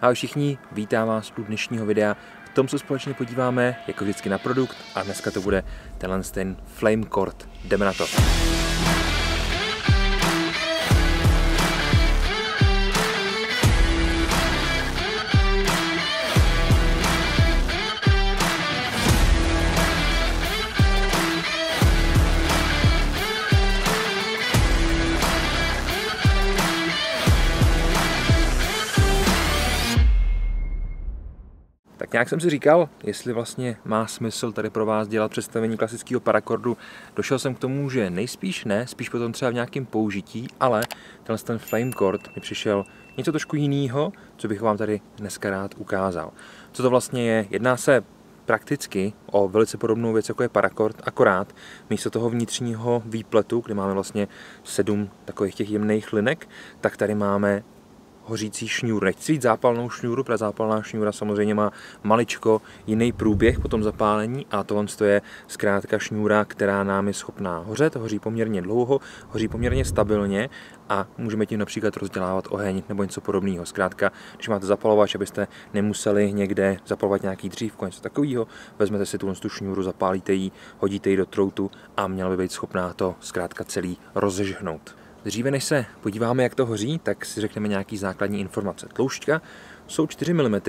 Ahoj všichni, vítám vás u dnešního videa. V tom se společně podíváme jako vždycky na produkt a dneska to bude ten Flame Cord. Jdeme na to. Tak nějak jsem si říkal, jestli vlastně má smysl tady pro vás dělat představení klasického parakordu. Došel jsem k tomu, že nejspíš ne, spíš potom třeba v nějakém použití, ale ten Flame Cord mi přišel něco trošku jiného, co bych vám tady dneska rád ukázal. Co to vlastně je? Jedná se prakticky o velice podobnou věc, jako je paracord, akorát místo toho vnitřního výpletu, kde máme vlastně 7 takových těch jemných linek, tak tady máme hořící šňůru. Nechci říct zápalnou šňůru, protože zápalná šňůra samozřejmě má maličko jiný průběh po tom zapálení a tohle je zkrátka šňůra, která nám je schopná hořet, hoří poměrně dlouho, hoří poměrně stabilně a můžeme tím například rozdělávat oheň nebo něco podobného. Zkrátka, když máte zapalovač, abyste nemuseli někde zapalovat nějaký dřívko, něco takového, vezmete si tu šňůru, zapálíte ji, hodíte ji do troutu a měla by být schopná to zkrátka celý rozežhnout. Dříve než se podíváme, jak to hoří, tak si řekneme nějaký základní informace. Tloušťka jsou 4 mm,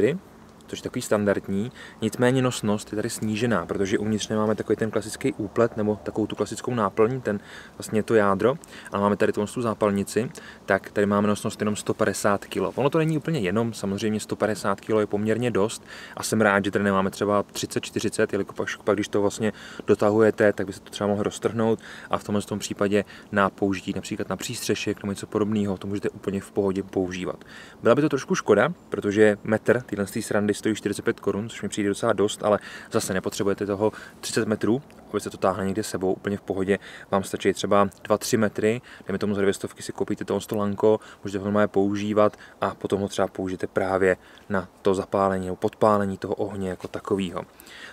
což je takový standardní, nicméně nosnost je tady snížená, protože uvnitř nemáme takový ten klasický úplet nebo takovou tu klasickou náplň, ten vlastně to jádro, ale máme tady tu zápalnici, tak tady máme nosnost jenom 150 kg. Ono to není úplně jenom, samozřejmě 150 kg je poměrně dost a jsem rád, že tady nemáme třeba 30-40, jelikož pak když to vlastně dotahujete, tak by se to třeba mohlo roztrhnout a v tomhle případě na použití například na přístřešek nebo něco podobného to můžete úplně v pohodě používat. Byla by to trošku škoda, protože metr téhle srandy stojí 45 korun, což mi přijde docela dost, ale zase nepotřebujete toho 30 metrů, abyste to táhli někde sebou úplně v pohodě. Vám stačí třeba 2-3 metry, dejme tomu za 200 si koupíte to lanko, můžete ho normálně používat a potom ho třeba použijete právě na to zapálení nebo podpálení toho ohně jako takového.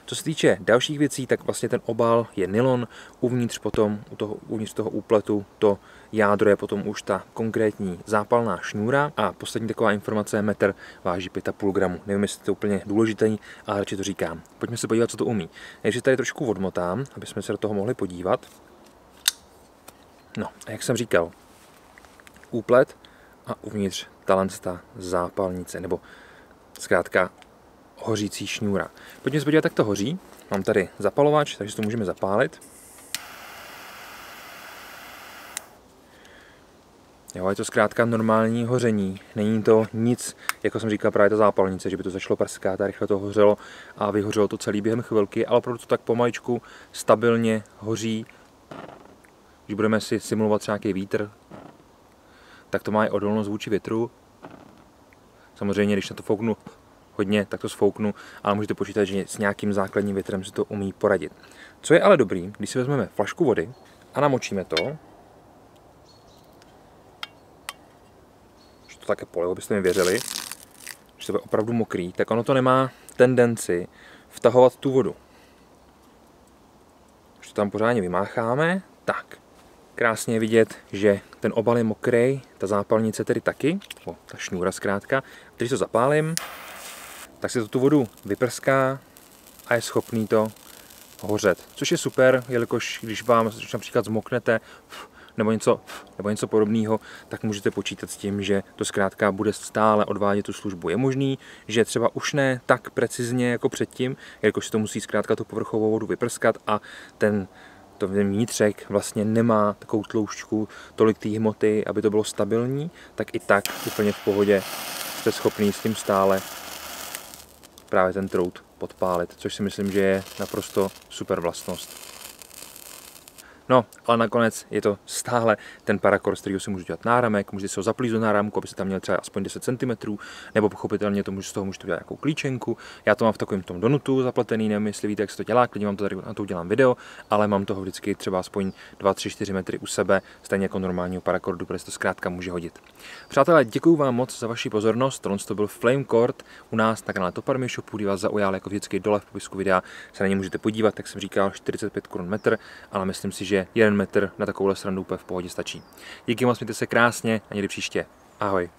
Co se týče dalších věcí, tak vlastně ten obal je nylon, uvnitř potom, uvnitř toho úpletu to jádro je potom už ta konkrétní zápalná šňůra a poslední taková informace, metr váží 5,5 gramu. Nevím, jestli to je úplně důležitý, ale radši to říkám. Pojďme se podívat, co to umí. Takže tady trošku odmotám, aby jsme se do toho mohli podívat. No, a jak jsem říkal, úplet a uvnitř ta zápalnice, nebo zkrátka hořící šňůra. Pojďme se podívat, jak to hoří. Mám tady zapalovač, takže to můžeme zapálit. Jo, je to zkrátka normální hoření, není to nic, jako jsem říkal, právě ta zápalnice, že by to začalo prskat a rychle to hořelo a vyhořelo to celý během chvilky, ale opravdu to tak pomaličku stabilně hoří. Když budeme si simulovat třeba nějaký vítr, tak to má i odolnost vůči větru. Samozřejmě, když na to fouknu hodně, tak to sfouknu, ale můžete počítat, že s nějakým základním větrem se to umí poradit. Co je ale dobrý, když si vezmeme flašku vody a namočíme to, také polil, abyste mi věřili, že to je opravdu mokrý, tak ono to nemá tendenci vtahovat tu vodu. Když to tam pořádně vymácháme, tak krásně je vidět, že ten obal je mokrý, ta zápalnice tedy taky, ta šňůra zkrátka. Když to zapálím, tak se to tu vodu vyprská a je schopný to hořet. Což je super, jelikož když vám například zmoknete, nebo něco podobného, tak můžete počítat s tím, že to zkrátka bude stále odvádět tu službu. Je možný, že třeba už ne tak precizně jako předtím, jelikož se to musí zkrátka tu povrchovou vodu vyprskat a ten vnitřek vlastně nemá takovou tloušťku, tolik té hmoty, aby to bylo stabilní, tak i tak úplně v pohodě jste schopný s tím stále právě ten trout podpálit, což si myslím, že je naprosto super vlastnost. No, ale nakonec je to stále ten paracord, z kterého si můžete dělat náramek, můžete si ho zaplít do náramku, aby se tam měl třeba aspoň 10 cm, nebo pochopitelně z toho můžete udělat nějakou klíčenku. Já to mám v takovém tom donutu zapletený, nevím, jestli víte, jak se to dělá, klidně vám to tady na to udělám video, ale mám toho vždycky třeba aspoň 2-3-4 metry u sebe, stejně jako normálního paracordu, protože se to zkrátka může hodit. Přátelé, děkuji vám moc za vaši pozornost, tohle to byl Flame Cord u nás na kanále Top Army Shopu, když vás zaujal, jako vždycky dole v popisku videa se na ně můžete podívat, jak jsem říkal, 45 Kč metr, ale myslím si, že 1 metr na takovouhle srandu úplně v pohodě stačí. Díky moc, mějte se krásně a někdy příště. Ahoj.